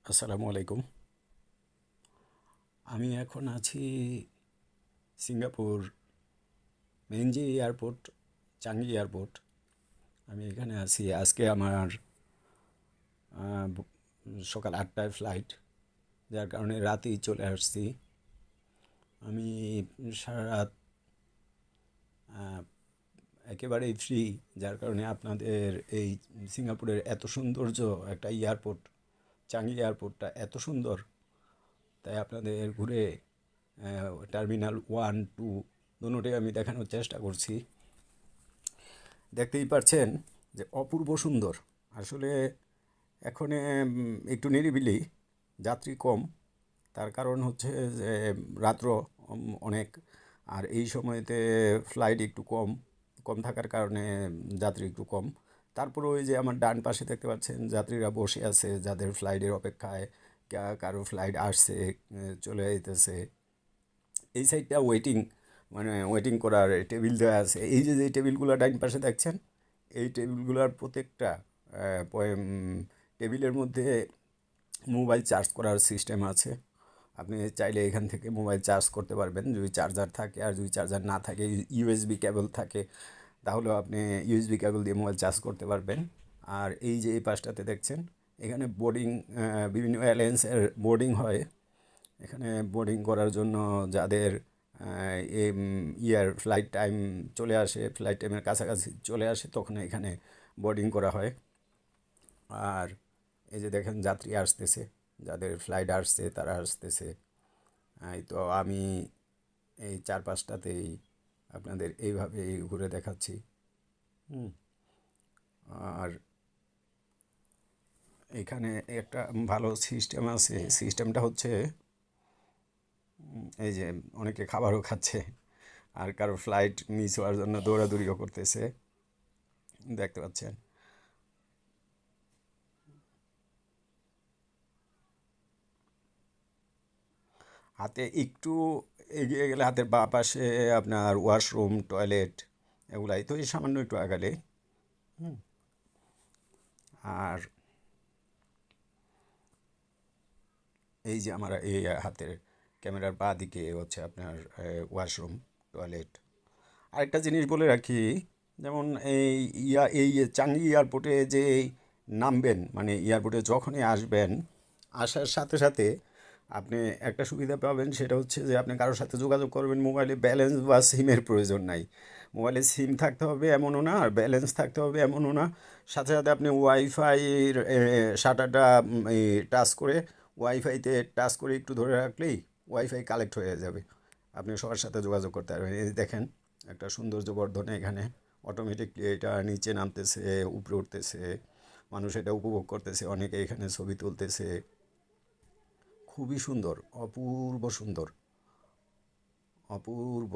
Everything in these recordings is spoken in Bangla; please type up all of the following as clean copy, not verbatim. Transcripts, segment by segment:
আসসালামু আলাইকুম। আমি এখন আছি সিঙ্গাপুর মেনজি এয়ারপোর্ট, চাঙ্গি এয়ারপোর্ট। আমি এখানে আছি। আজকে আমার সকাল 8টায় ফ্লাইট, যার কারণে রাতেই চলে আসছি। আমি সারা রাত একেবারেই ফ্রি, যার কারণে আপনাদের এই সিঙ্গাপুরের এত সৌন্দর্য একটা এয়ারপোর্ট, চাঙ্গি এয়ারপোর্টটা এত সুন্দর, তাই আপনাদের ঘুরে টার্মিনাল 1, 2 দুটোটাই আমি দেখানোর চেষ্টা করছি। দেখতেই পাচ্ছেন যে অপূর্ব সুন্দর। আসলে এখন একটু নিরিবিলি, যাত্রী কম। তার কারণ হচ্ছে যে রাত্র অনেক, আর এই সময়তে ফ্লাইট একটু কম কম থাকার কারণে যাত্রী একটু কম। তারপরে ওই যে আমার ডান পাশে দেখতে পাচ্ছেন যাত্রীরা বসে আছে, যাদের ফ্লাইটের অপেক্ষায়। কারো ফ্লাইট আসছে, চলে যেতেছে। এই সাইডটা ওয়েটিং, মানে ওয়েটিং করার টেবিল দেওয়া আছে। এই যে যে টেবিলগুলো ডাইন পাশে দেখছেন, এই টেবিলগুলোর প্রত্যেকটা টেবিলের মধ্যে মোবাইল চার্জ করার সিস্টেম আছে। আপনি চাইলে এখান থেকে মোবাইল চার্জ করতে পারবেন যদি চার্জার থাকে, আর যদি চার্জার না থাকে, ইউএসবি কেবল থাকে, তাহলেও আপনি ইউএসবি কেবল দিয়ে মোবাইল চার্জ করতে পারবেন। আর এই যে এই পাশটাতে দেখছেন, এখানে বোর্ডিং, বিভিন্ন এয়ারলাইন্সের বোর্ডিং হয়। এখানে বোর্ডিং করার জন্য যাদের ফ্লাইট টাইম চলে আসে, ফ্লাইট টাইমের কাছাকাছি চলে আসে, তখন এখানে বোর্ডিং করা হয়। আর এই যে দেখেন যাত্রী আসতেছে, যাদের ফ্লাইট আসছে তারা আসতেছে। এই তো আমি এই চারপাশটাতেই আপনাদের এইভাবেই ঘুরে দেখাচ্ছি। হুম। আর এখানে একটা ভালো সিস্টেম আছে। সিস্টেমটা হচ্ছে এই যে অনেকে খাবারও খাচ্ছে, আর কারো ফ্লাইট মিস হওয়ার জন্য দৌড়াদৌড়িও করতেছে, দেখতে পাচ্ছেন। হাতে একটু এগিয়ে গেলে হাতের বাঁ পাশে আপনার ওয়াশরুম, টয়লেট, এগুলাই তো এই সামান্য একটু আগালে। হুম। আর এই যে আমার এই হাতের ক্যামেরার বাঁ দিকে হচ্ছে আপনার ওয়াশরুম, টয়লেট। আরেকটা জিনিস বলে রাখি, যেমন এই চাঙ্গি এয়ারপোর্টে যে নামবেন, মানে এয়ারপোর্টে যখনই আসবেন, আসার সাথে সাথে আপনি একটা সুবিধা পাবেন। সেটা হচ্ছে যে আপনি কারোর সাথে যোগাযোগ করবেন, মোবাইলে ব্যালেন্স বা সিমের প্রয়োজন নাই। মোবাইলে সিম থাকতে হবে এমনও না, আর ব্যালেন্স থাকতে হবে এমনও না। সাথে সাথে আপনি ওয়াইফাইয়ের শাটারটা টাচ করে, ওয়াইফাইতে টাচ করে একটু ধরে রাখলেই ওয়াইফাই কালেক্ট হয়ে যাবে। আপনি সবার সাথে যোগাযোগ করতে পারবেন। এই দেখেন একটা সৌন্দর্য বর্ধনে এখানে অটোমেটিকলি এটা নিচে নামতেছে, উপরে উঠতেছে, মানুষ এটা উপভোগ করতেছে, অনেকে এখানে ছবি তুলতেছে। খুবই সুন্দর, অপূর্ব সুন্দর, অপূর্ব।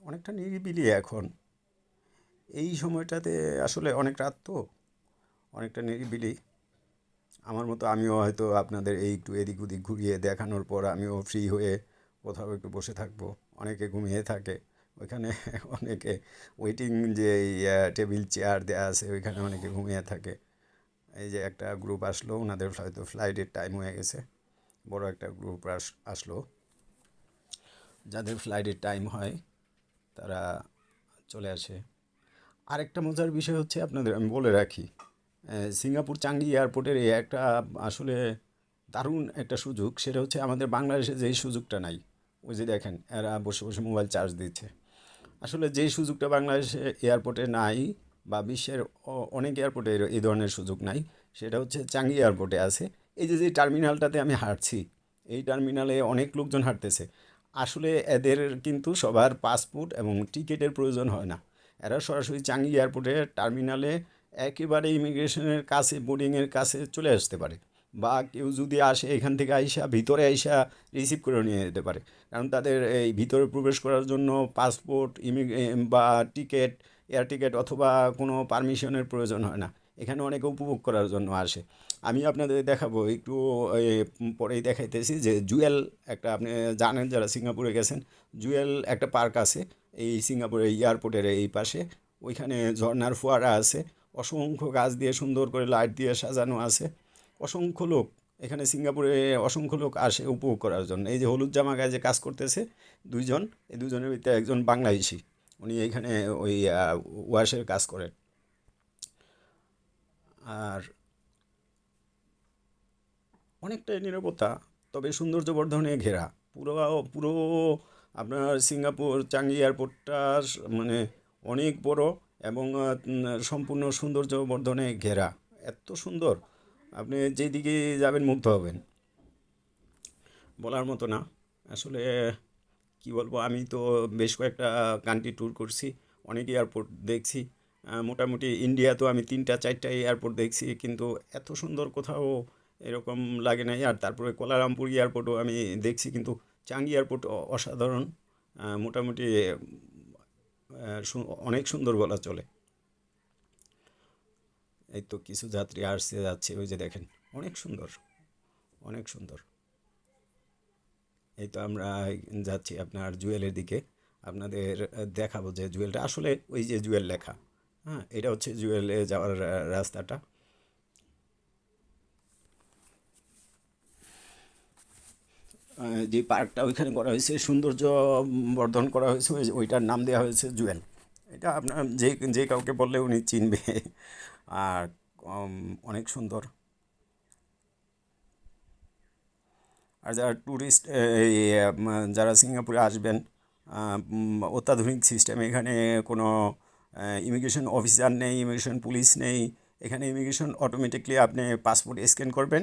অনেকটা নিরিবিলি এখন এই সময়টাতে। আসলে অনেক রাত তো, অনেকটা নিরিবিলি। আমার মতো আমিও হয়তো আপনাদের এই একটু এদিক ওদিক ঘুরিয়ে দেখানোর পর আমিও ফ্রি হয়ে কোথাও একটু বসে থাকবো। অনেকে ঘুমিয়ে থাকে ওইখানে, অনেকে ওয়েটিং যে টেবিল চেয়ার দেওয়া আছে ওইখানে অনেকে ঘুমিয়ে থাকে। এই যে একটা গ্রুপ আসলো, ওনাদের হয়তো ফ্লাইটের টাইম হয়ে গেছে। বড় একটা গ্রুপ আসলো, যাদের ফ্লাইটের টাইম হয় তারা চলে আসে। আরেকটা মজার বিষয় হচ্ছে, আপনাদের আমি বলে রাখি, সিঙ্গাপুর চাঙ্গি এয়ারপোর্টের এই একটা আসলে দারুণ একটা সুযোগ। সেটা হচ্ছে আমাদের বাংলাদেশে যেই সুযোগটা নাই। ওই যে দেখেন এরা বসে বসে মোবাইল চার্জ দিচ্ছে। আসলে যেই সুযোগটা বাংলাদেশে এয়ারপোর্টে নাই, বা বিশ্বের অনেক এয়ারপোর্টে এই ধরনের সুযোগ নাই, সেটা হচ্ছে চাঙ্গি এয়ারপোর্টে আছে। এই যে যে টার্মিনালটাতে আমি হাঁটছি, এই টার্মিনালে অনেক লোকজন হাঁটতেছে। আসলে এদের কিন্তু সবার পাসপোর্ট এবং টিকিটের প্রয়োজন হয় না। এরা সরাসরি চাঙ্গি এয়ারপোর্টের টার্মিনালে একেবারে ইমিগ্রেশনের কাছে, বোর্ডিংয়ের কাছে চলে আসতে পারে। বা কেউ যদি আসে এখান থেকে আইসা ভিতরে আইসা রিসিভ করে নিয়ে যেতে পারে। কারণ তাদের এই ভিতরে প্রবেশ করার জন্য পাসপোর্ট, বা টিকিট, এয়ার টিকিট অথবা কোনো পারমিশনের প্রয়োজন হয় না। এখানে অনেকে উপভোগ করার জন্য আসে। আমি আপনাদের দেখাবো একটু পরেই দেখাইতেছি যে জুয়েল একটা, আপনি জানেন যারা সিঙ্গাপুরে গেছেন, জুয়েল একটা পার্ক আছে এই সিঙ্গাপুরের এয়ারপোর্টের এই পাশে। ওইখানে ঝর্নার ফোয়ারা আছে। অসংখ্য গাছ দিয়ে সুন্দর করে লাইট দিয়ে সাজানো আছে। অসংখ্য লোক এখানে সিঙ্গাপুরে অসংখ্য লোক আসে উপভোগ করার জন্য। এই যে হলুদ জামা গায়ে যে কাজ করতেছে দুইজন, এই দুজনের ভিতরে একজন বাংলাদেশি, উনি এখানে ওই ওয়াশের কাজ করেন। আর অনেকটাই নিরাপত্তা, তবে সৌন্দর্য বর্ধনে ঘেরা। পুরো পুরো আপনার সিঙ্গাপুর চাঙ্গি এয়ারপোর্টটা মানে অনেক বড় এবং সম্পূর্ণ সৌন্দর্য বর্ধনে ঘেরা। এত সুন্দর, আপনি যেদিকে যাবেন মুগ্ধ হবেন, বলার মতো না আসলে। কি বলবো, আমি তো বেশ কয়েকটা কান্ট্রি ট্যুর করছি, অনেক এয়ারপোর্ট দেখছি। মোটামুটি ইন্ডিয়া তো আমি 3-4টা এয়ারপোর্ট দেখছি, কিন্তু এত সুন্দর কোথাও এরকম লাগে নাই। আর তারপরে কোলালামপুর এয়ারপোর্টও আমি দেখছি, কিন্তু চাঙ্গি এয়ারপোর্ট অসাধারণ। মোটামুটি অনেক সুন্দর বলা চলে। এই তো কিছু যাত্রী আসছে যাচ্ছে, ওই যে দেখেন, অনেক সুন্দর, অনেক সুন্দর। এই তো আমরা যাচ্ছি আপনার জুয়েলের দিকে। আপনাদের দেখাবো যে জুয়েলটা আসলে ওই যে জুয়েল লেখা, হ্যাঁ, এটা হচ্ছে জুয়েলে যাওয়ার রাস্তাটা। যে পার্কটা ওইখানে করা হয়েছে, সৌন্দর্য বর্ধন করা হয়েছে, ওইটার নাম দেওয়া হয়েছে জুয়েল। এটা আপনার যে যে কাউকে বললে উনি চিনবে। আর অনেক সুন্দর। আর যারা ট্যুরিস্ট, এই যারা সিঙ্গাপুরে আসবেন, অত্যাধুনিক সিস্টেম। এখানে কোনো ইমিগ্রেশন অফিসার নেই, ইমিগ্রেশন পুলিশ নেই। এখানে ইমিগ্রেশন অটোমেটিকলি আপনি পাসপোর্ট স্ক্যান করবেন,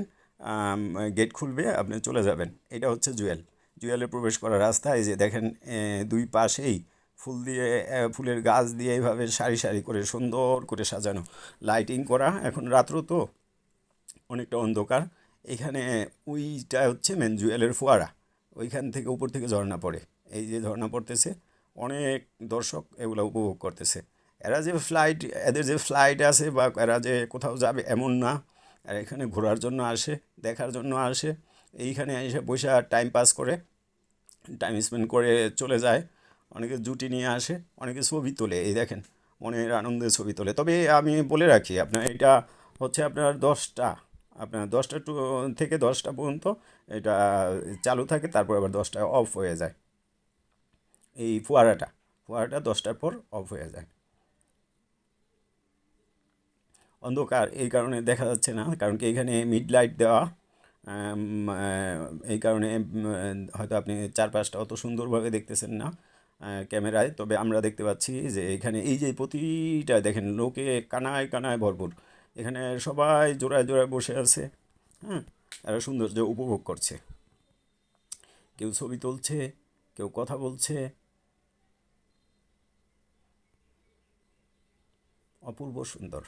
গেট খুলবে, আপনি চলে যাবেন। এটা হচ্ছে জুয়েল। জুয়েলে প্রবেশ করার রাস্তা এই যে দেখেন, দুই পাশেই ফুল দিয়ে, ফুলের গাছ দিয়ে এইভাবে সারি সারি করে সুন্দর করে সাজানো, লাইটিং করা। এখন রাত্র তো, অনেকটা অন্ধকার। এখানে ওইটা হচ্ছে মেন জুয়েলের ফোয়ারা, ওইখান থেকে উপর থেকে ঝর্ণা পড়ে। এই যে ঝর্ণা পড়তেছে, অনেক দর্শক এগুলো উপভোগ করতেছে। এরা যে ফ্লাইট, এদের যে ফ্লাইট আছে বা এরা যে কোথাও যাবে এমন না, আর এখানে ঘোরার জন্য আসে, দেখার জন্য আসে। এইখানে এসে বসে টাইম পাস করে, টাইম স্পেন্ড করে চলে যায়। অনেকে জুটি নিয়ে আসে, অনেকে ছবি তোলে, এই দেখেন, মনের আনন্দে ছবি তোলে। তবে আমি বলে রাখি আপনার, এটা হচ্ছে আপনার 10টা, আপনার 10টা থেকে 10টা পর্যন্ত এটা চালু থাকে, তারপর আবার 10টায় অফ হয়ে যায়। এই ফোয়ারাটা, ফোয়ারাটা 10টার পর অফ হয়ে যায়। অন্ধকার এই কারণে দেখা যাচ্ছে না, কারণ কি এখানে মিড লাইট দেওয়া। এই কারণে হয়তো আপনি চারপাশটা অত সুন্দরভাবে দেখতেছেন না ক্যামেরায়। তবে আমরা দেখতে পাচ্ছি যে এখানে এই যে প্রতিটা দেখেন, লোকে কানায় কানায় ভরপুর। এখানে সবাই জোড়ায় জোড়ায় বসে আছে, হ্যাঁ, তারা সৌন্দর্য উপভোগ করছে। কেউ ছবি তুলছে, কেউ কথা বলছে। অপূর্ব সুন্দর।